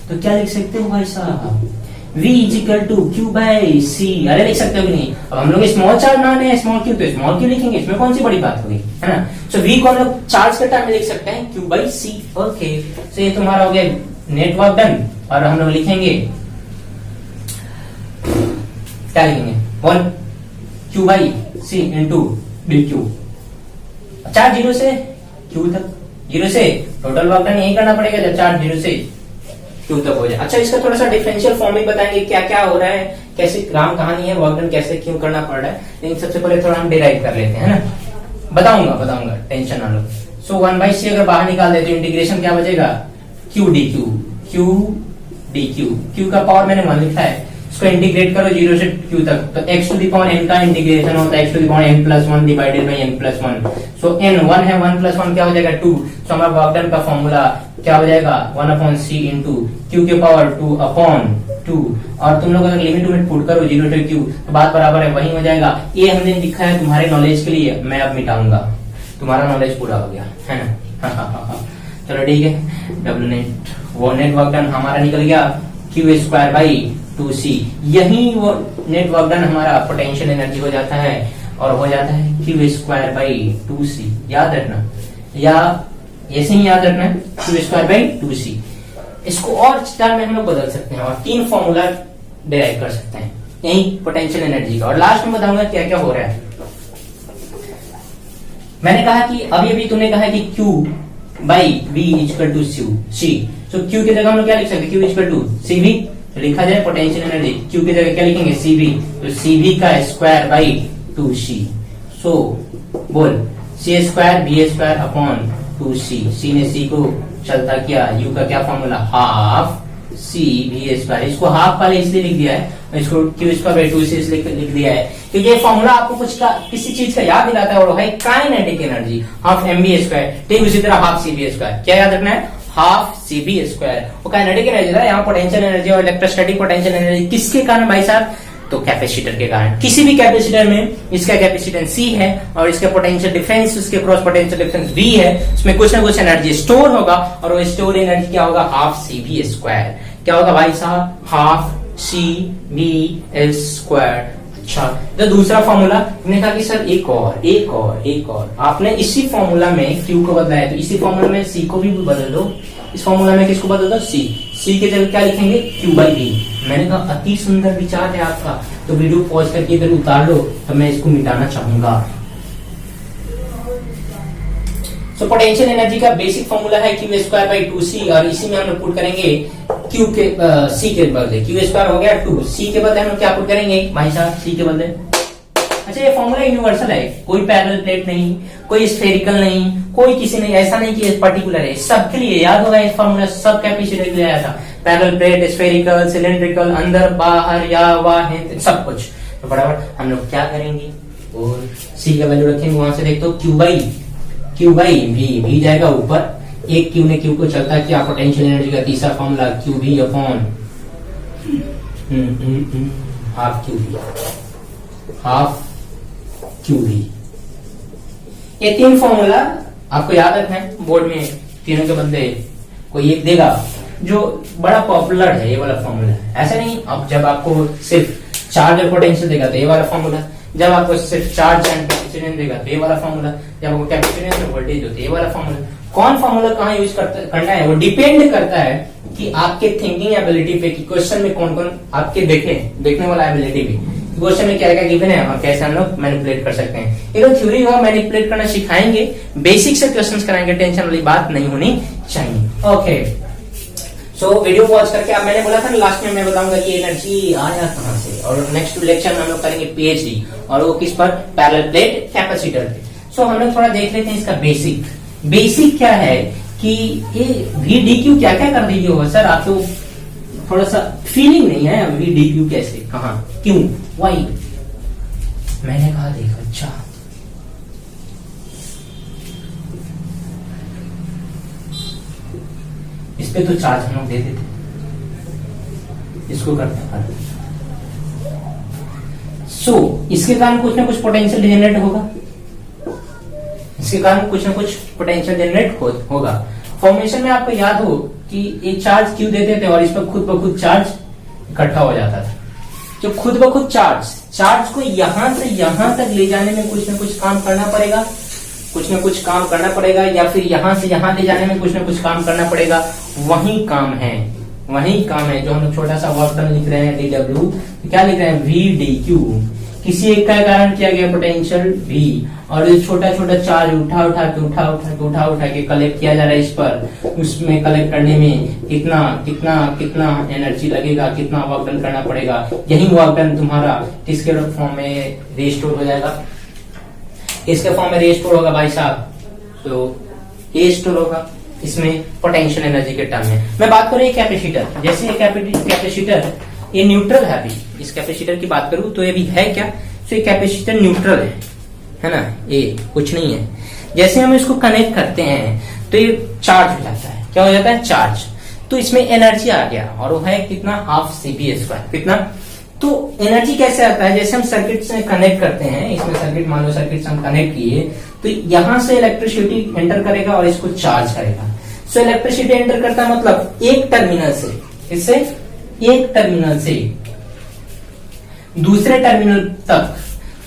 तो क्या लिख सकते हो भाई साहब? V = Q/C। अरे लिख सकते हो कि नहीं? अब हम लोग स्मॉल चार्ज मान है, स्मॉल क्यू, तो स्मॉल क्यू लिखेंगे, इसमें कौन सी बड़ी बात होगी, है ना। सो V को हम लोग चार्ज के टर्म में लिख सकते हैं Q/C। ओके, तो ये तुम्हारा हो गया नेटवर्क डन। और हम लोग लिखेंगे, क्या लिखेंगे? 1 Q/C × DQ। चार्ज 0 से Q तक, 0 से टोटल वर्क डन यही करना पड़ेगा जब चार्ज 0 से Q तक हो जाए। अच्छा, इसका थोड़ा सा डिफरेंशियल फॉर्म भी बताएंगे, क्या क्या हो रहा है, कैसे राम कहानी है, वर्क डन कैसे क्यों करना पड़ रहा है, लेकिन सबसे पहले थोड़ा हम डिराइव कर लेते हैं, है ना। बताऊंगा, टेंशन ना लो। सो 1/C अगर बाहर निकाल दे तो इंटीग्रेशन क्या बचेगा? QDQ। Q D Q, Q का पावर मैंने 1 लिखा है, इसको इंटीग्रेट करो 0 से q तक, तो x to the power n का इंटीग्रेशन होता है x to the power n plus 1 divided by n plus 1। So n 1 है, 1 प्लस 1 क्या हो जाएगा 2। सो हमारा वर्क डन का फॉर्मूला क्या हो जाएगा 1/c इंटू q के पावर 2/2। और तुम लोग अगर लिमिट पुट करो 0 to q तो बात बराबर है वही हो जाएगा। ये हमने लिखा है तुम्हारे नॉलेज के लिए, मैं अब मिटाऊंगा, तुम्हारा नॉलेज पूरा हो गया है ना। चलो ठीक है, डब्ल्यू नेट वो नेट वर्क डन हमारा निकल गया q²/2c। यही वो नेट वर्क डन हमारा पोटेंशियल एनर्जी हो जाता है, और हो जाता है q²/2c। याद रखना, या ऐसे ही याद रखना है q²/2c। इसको और टर्म में हम लोग बदल सकते हैं और 3 फॉर्मूला डिराइव कर सकते हैं यही पोटेंशियल एनर्जी का। और लास्ट में बताऊंगा क्या क्या हो रहा है। मैंने कहा कि अभी तुमने कहा कि q/v = c। तो q की जगह हम लोग क्या लिख सकते हैं, q = cv तो लिखा जाए पोटेंशियल एनर्जी, q की जगह क्या लिखेंगे cv, तो cv का square/2c। सो बोल c²v²/2c, c ने c को चलता किया, u का क्या फॉर्मूला 1/2c_v²। इसको हाफ वाले इसलिए लिख दिया है, इसको q²/2c इसलिए लिख दिया है क्योंकि ये फॉर्मूला आपको किसी चीज का याद दिलाता है, और है काइनेटिक एनर्जी 1/2mv²। ठीक उसी तरह 1/2cv², क्या याद रखना है 1/2cv²। वो काइनेटिक एनर्जी था, यहाँ पोटेंशियल एनर्जी और इलेक्ट्रोस्टैटिक पोटेंशियल एनर्जी किसके कारण भाई साहब, तो कैपेसिटर के कारण। किसी भी कैपेसिटर में इसका कैपेसिटेंस C है और इसका पोटेंशियल डिफरेंस, उसके क्रॉस पोटेंशियल डिफरेंस V है, उसमें कुछ ना कुछ एनर्जी स्टोर होगा, और वो स्टोर एनर्जी क्या होगा 1/2cv²। क्या होगा भाई साहब 1/2cv²। अच्छा, तो दूसरा फॉर्मूला हमने कहा कि सर एक और आपने इसी फॉर्मूला में Q को बदला है, तो इसी फॉर्मूला में C को भी बदल दो। इस फॉर्मूला में किसको बदल दो C के जगह क्या लिखेंगे q/v। मैंने कहा अति सुंदर विचार है आपका, तो वीडियो पॉज करके इधर उतार लो, तो मैं इसको मिटाना चाहूंगा। सो पोटेंशियल एनर्जी का बेसिक फॉर्मूला है q²/2c, और इसी में हम लोग पुट करेंगे q के c के बदले q² हो गया 2, c के बदले हम लोग क्या पुट करेंगे भाई साहब c के बदले। अच्छा, ये फॉर्मूला यूनिवर्सल है, कोई पैरेलल प्लेट नहीं, कोई स्फेरिकल नहीं, कोई किसी नहीं, ऐसा नहीं कि पर्टिकुलर है, सबके लिए याद होगा ये फॉर्मूला, सब कैपेसिटर के लिए आया था। पैरेलल प्लेट, स्फेरिकल, सिलेंड्रिकल, अंदर बाहर या वाहिद सब कुछ। तो बराबर हम लोग क्या करेंगे, और सी का वैल्यू रखेंगे, वहां से देखते हो q/v, v जाएगा ऊपर, एक q ने q को चलता किया, पोटेंशियल एनर्जी का तीसरा फॉर्मूला qv/half qv। ये 3 फॉर्मूला आपको याद रखना है, बोर्ड में तीनों के बदले कोई एक देगा जो बड़ा पॉपुलर है, ये वाला फॉर्मूला। ऐसा नहीं अब जब आपको सिर्फ चार्ज और पोटेंशियल देगा तो ये वाला फॉर्मूला, जब आपको सिर्फ चार्ज एंड कैपेसिटेंस देगा तो ये वाला फॉर्मूला, जब आपको कैपेसिटेंस और वोल्टेज हो तो ये वाला फॉर्मूला। कौन फॉर्मूला कहाँ यूज करना है वो डिपेंड करता है कि आपके थिंकिंग एबिलिटी पे, कि क्वेश्चन में कौन कौन आपके देखने वाला एबिलिटी पे, क्वेश्चन में क्या क्या गिवन है और कैसे हम लोग मैनिपुलेट कर सकते हैं। ये तो थ्योरी और मैनिपुलेट करना सिखाएंगे, बेसिक से क्वेश्चंस कराएंगे, टेंशन वाली बात नहीं होनी चाहिए। ओके, सो वीडियो वॉच करके, अब मैंने बोला था ना लास्ट में मैं बताऊंगा कि एनर्जी आया कहां से, और नेक्स्ट लेक्चर में हम लोग करेंगे पीएचडी, और वो किस पर, पैरेलल प्लेट कैपेसिटर पे। सो हम लोग थोड़ा देख लेते हैं इसका बेसिक क्या है कि ये VDQ क्या क्या कर रही होगा। सर आप तो थोड़ा सा फीलिंग नहीं है VDQ कैसे, कहा, क्यों, वाई। मैंने कहा देख, अच्छा इस पे तो चार्ज हम लोग देते थे, इसको करते हैं। सो इसके कारण कुछ ना कुछ पोटेंशियल जनरेट होगा, इसके कारण कुछ ना कुछ पोटेंशियल जनरेट होगा। फॉर्मेशन में आपको याद हो कि एक चार्ज क्यों देते थे और इस पर खुद ब खुद चार्ज इकट्ठा हो जाता था। जो खुद ब खुद चार्ज को यहां से यहां तक ले जाने में कुछ ना कुछ काम करना पड़ेगा, या फिर यहां से यहां ले जाने में कुछ ना कुछ काम करना पड़ेगा। वही काम है जो हम लोग छोटा सा वर्क डन लिख रहे हैं dw, क्या लिख रहे हैं VDQ। किसी एक का कारण किया गया पोटेंशियल V, और ये छोटा छोटा चार्ज उठा के कलेक्ट किया जा रहा है इस पर, उसमें कलेक्ट करने में कितना एनर्जी लगेगा, कितना वर्क डन करना पड़ेगा। यही वर्क डन तुम्हारा किसके फॉर्म में रिस्टोर हो जाएगा, किसके फॉर्म में रिस्टोर होगा भाई साहब, तो ये स्टोर होगा इसमें पोटेंशियल एनर्जी के टर्म में। मैं बात करूं ये कैपेसिटर, जैसे ये कैपेसिटर ये न्यूट्रल है। अभी इस कैपेसिटर की बात करूं तो ये भी है क्या, तो ये कैपेसिटर न्यूट्रल है ना, ये कुछ नहीं है। जैसे हम इसको कनेक्ट करते हैं तो ये चार्ज हो जाता है। क्या हो जाता है, चार्ज। तो इसमें एनर्जी आ गया और वो है कितना, हाफ CB²। कितना, तो एनर्जी कैसे आता है, जैसे हम सर्किट से कनेक्ट करते हैं, इसमें सर्किट मान लो सर्किट से हम कनेक्ट किए तो यहां से इलेक्ट्रिसिटी एंटर करेगा और इसको चार्ज करेगा। सो इलेक्ट्रिसिटी एंटर करता है मतलब एक टर्मिनल से, इससे एक टर्मिनल से दूसरे टर्मिनल तक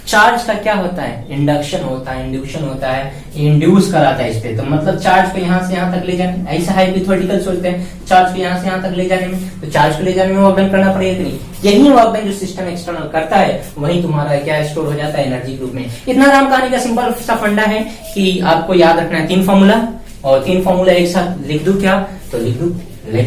चार्ज का क्या होता है, इंडक्शन होता है, इंड्यूशन होता है, इंड्यूस कराता है इस पे। तो मतलब चार्ज को यहां से यहां तक ले जाने, ऐसा हाइपोथेटिकल सोचते हैं, चार्ज को यहां से यहां तक ले जाने में, तो चार्ज को ले जाने में वर्क डन करना पड़ेगा कि नहीं। यही वर्क डन जो सिस्टम एक्सटर्नल करता है वही तुम्हारा क्या स्टोर हो जाता है, एनर्जी के रूप में। इतना राम कहानी का सिंपल सा फंडा है कि आपको याद रखना है 3 फॉर्मूला, और 3 फॉर्मूला एक साथ लिख दू क्या, तो लिख दू ले।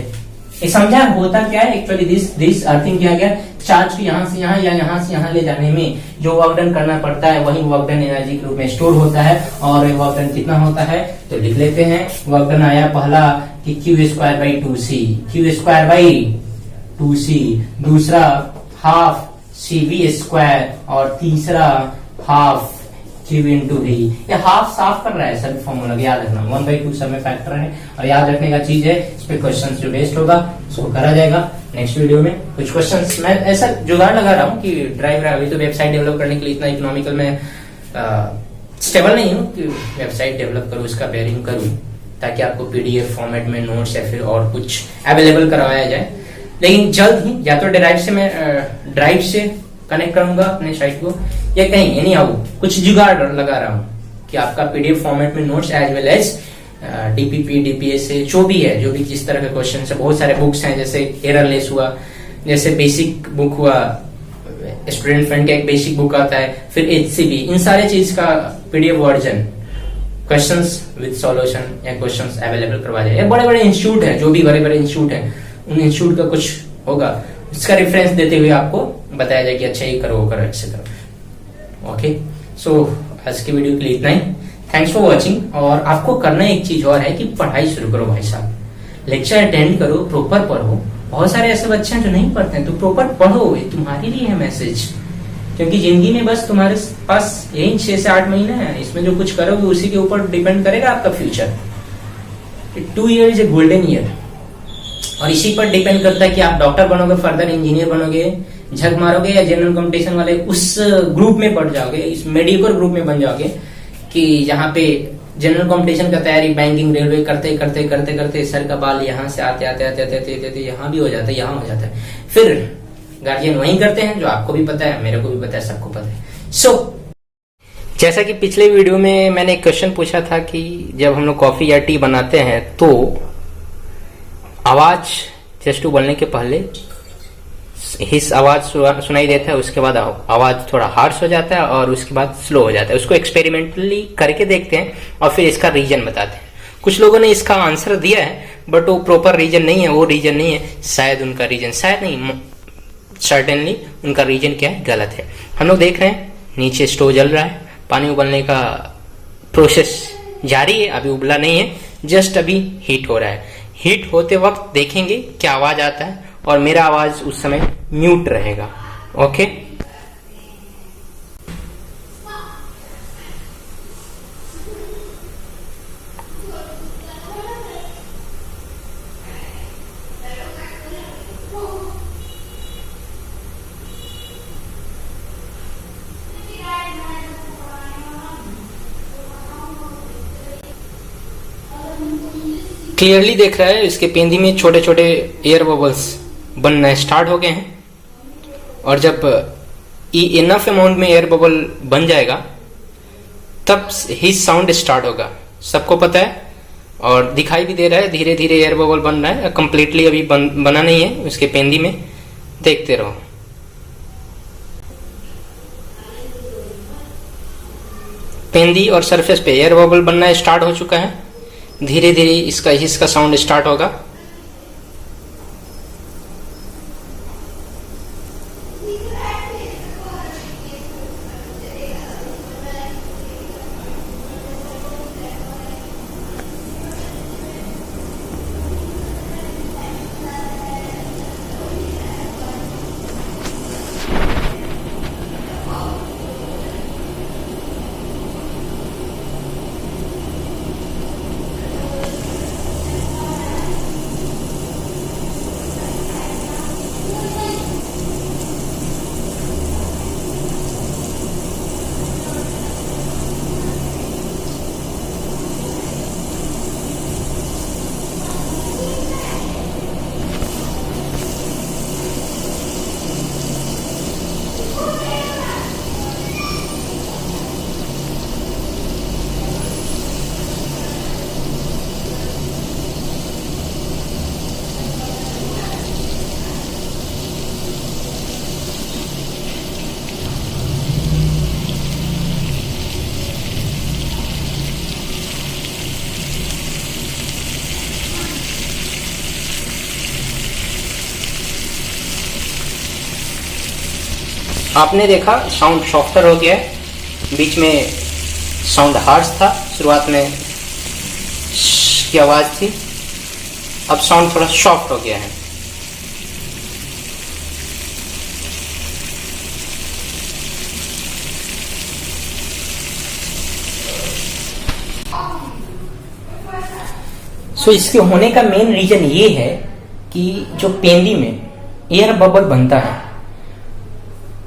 ये समझा होता क्या है एक्चुअली, दिस अर्थिंग किया गया, चार्ज को यहां से यहां या यहां से यहां ले जाने में जो वर्क डन करना पड़ता है वही वर्क डन एनर्जी के रूप में स्टोर होता है। और वर्क डन कितना होता है, तो लिख लेते हैं। वर्क डन आया पहला कि Q²/2C, Q²/2C, दूसरा हाफ CV², और तीसरा हाफ Q×V। ये हाफ साफ कर रहा है सभी फॉर्मूला, याद रखना 1/2 सब में फैक्टर है और याद रखने का चीज है। इस पे क्वेश्चन जो बेस्ड होगा उसको करा जाएगा नेक्स्ट वीडियो में। कुछ क्वेश्चंस मैं ऐसा जुगाड़ लगा रहा हूँ कि ड्राइव अभी तो वेबसाइट डेवलप करने के लिए इतना इकोनॉमिकल में स्टेबल नहीं हूँ कि वेबसाइट डेवलप करूँ, उसका बेयरिंग करूँ, ताकि आपको PDF फॉर्मेट में नोट्स या फिर और कुछ अवेलेबल करवाया जाए। लेकिन जल्द ही या तो ड्राइव से कनेक्ट करूंगा अपने साइट को, या कहीं यानी आओ कुछ जुगाड़ लगा रहा हूँ कि आपका PDF फॉर्मेट में notes as well as DPP DPS से जो भी है, जो भी जिस तरह के क्वेश्चन है, बहुत सारे बुक्स हैं, जैसे एररलेस हुआ, जैसे बेसिक बुक हुआ, स्टूडेंट फ्रेंड का एक बेसिक बुक आता है, फिर HCB, इन सारे चीज का PDF version, questions with solution या क्वेश्चंस अवेलेबल करवा जाए। बड़े बड़े इंस्टीट्यूट है, जो भी बड़े बड़े इंस्टीट्यूट है, उन इंस्टीट्यूट का कुछ होगा, इसका रेफरेंस देते हुए आपको बताया जाए कि अच्छा ये करो वो करो ऐसे करो। ओके, सो आज की वीडियो के लिए इतना ही। Thanks for watching. और आपको करना एक चीज और है कि पढ़ाई शुरू करो भाई साहब, लेक्चर अटेंड करो, प्रॉपर पढ़ो। बहुत सारे ऐसे बच्चे हैं जो नहीं पढ़ते हैं, तो प्रॉपर पढ़ो, ये तुम्हारे लिए है मैसेज। क्योंकि जिंदगी में बस तुम्हारे पास यही 6 से 8 महीने हैं, इसमें जो कुछ करोगे उसी के ऊपर डिपेंड करेगा आपका future. 2 year is a golden year, और इसी पर डिपेंड करता है कि आप डॉक्टर बनोगे, फर्दर इंजीनियर बनोगे, झक मारोगे, या जनरल कंपटीशन वाले उस ग्रुप में पढ़ जाओगे, इस मेडिकल ग्रुप में बन जाओगे कि यहाँ पे जनरल कंपटीशन का तैयारी, बैंकिंग, रेलवे करते करते करते करते सर का बाल यहाँ से आते आते आते आते आते आते यहाँ भी हो जाता है, यहाँ हो जाता है। फिर गार्जियन वही करते हैं जो आपको भी पता है, मेरे को भी पता है, सबको पता है। सो जैसा कि पिछले वीडियो में मैंने एक क्वेश्चन पूछा था कि जब हम लोग कॉफी या टी बनाते हैं तो आवाज जस्ट टू बोलने के पहले हिस आवाज सुनाई देता है, उसके बाद आवाज थोड़ा हार्श हो जाता है और उसके बाद स्लो हो जाता है। उसको एक्सपेरिमेंटली करके देखते हैं और फिर इसका रीजन बताते हैं। कुछ लोगों ने इसका आंसर दिया है बट वो प्रॉपर रीजन नहीं है, वो रीजन नहीं है, शायद उनका रीजन, शायद नहीं सर्टेनली उनका रीजन क्या है, गलत है। हम लोग देख रहे हैं नीचे स्टोव जल रहा है, पानी उबलने का प्रोसेस जारी है, अभी उबला नहीं है, जस्ट अभी हीट हो रहा है। हीट होते वक्त देखेंगे क्या आवाज आता है और मेरा आवाज उस समय म्यूट रहेगा। ओके, क्लियरली देख रहा है इसके पेंदी में छोटे छोटे एयर बबल्स बनना स्टार्ट हो गए हैं, और जब इनफ अमाउंट में एयर बबल बन जाएगा तब ही साउंड स्टार्ट होगा। सबको पता है और दिखाई भी दे रहा है, धीरे धीरे एयर बबल बन रहा है, कंप्लीटली अभी बना नहीं है उसके पेंदी में, देखते रहो। पेंदी और सरफेस पे एयर बबल बनना स्टार्ट हो चुका है, धीरे धीरे इसका साउंड स्टार्ट होगा। आपने देखा साउंड सॉफ्टर हो गया है, बीच में साउंड हार्श था, शुरुआत में की आवाज थी, अब साउंड थोड़ा सॉफ्ट हो गया है। सो इसके होने का मेन रीजन ये है कि जो पेंदी में एयर बबल बनता है,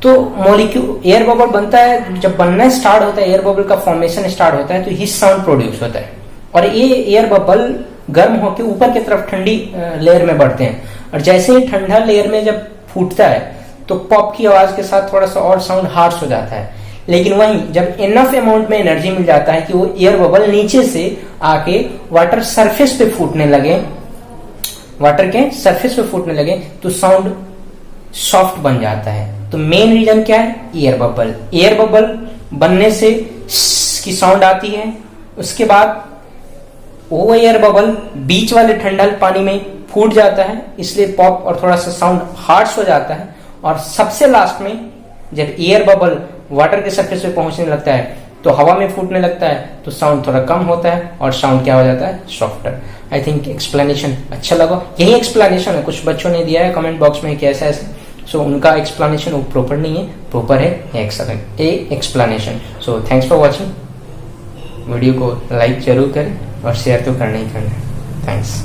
तो मॉलिक्यूल एयर बबल बनता है, जब बनना स्टार्ट होता है, एयर बबल का फॉर्मेशन स्टार्ट होता है, तो हिस साउंड प्रोड्यूस होता है। और ये एयर बबल गर्म होकर ऊपर की तरफ ठंडी लेयर में बढ़ते हैं, और जैसे ही ठंडा लेयर में जब फूटता है तो पॉप की आवाज के साथ थोड़ा सा और साउंड हार्श हो जाता है। लेकिन वहीं जब इनफ अमाउंट में एनर्जी मिल जाता है कि वो एयर बबल नीचे से आके वाटर सरफेस पे फूटने लगे, वाटर के सरफेस पे फूटने लगे, तो साउंड सॉफ्ट बन जाता है। तो मेन रीजन क्या है? Air bubble. एयर बबल बनने से की साउंड आती है, उसके बाद वो एयर बबल बीच वाले ठंडा पानी में फूट जाता है, इसलिए पॉप और थोड़ा सा साउंड हार्श हो जाता है। और सबसे लास्ट में जब एयर बबल वाटर के सरफेस पे पहुंचने लगता है तो हवा में फूटने लगता है, तो साउंड थोड़ा कम होता है और साउंड क्या हो जाता है? सॉफ्टर। आई थिंक एक्सप्लेनेशन अच्छा लगा। यही एक्सप्लेनेशन है, कुछ बच्चों ने दिया है कमेंट बॉक्स में कैसा ऐसे, सो उनका एक्सप्लेनेशन वो प्रॉपर नहीं है, प्रॉपर है explanation. So thanks for watching. Video को लाइक जरूर करें और शेयर तो करना ही करना है। थैंक्स।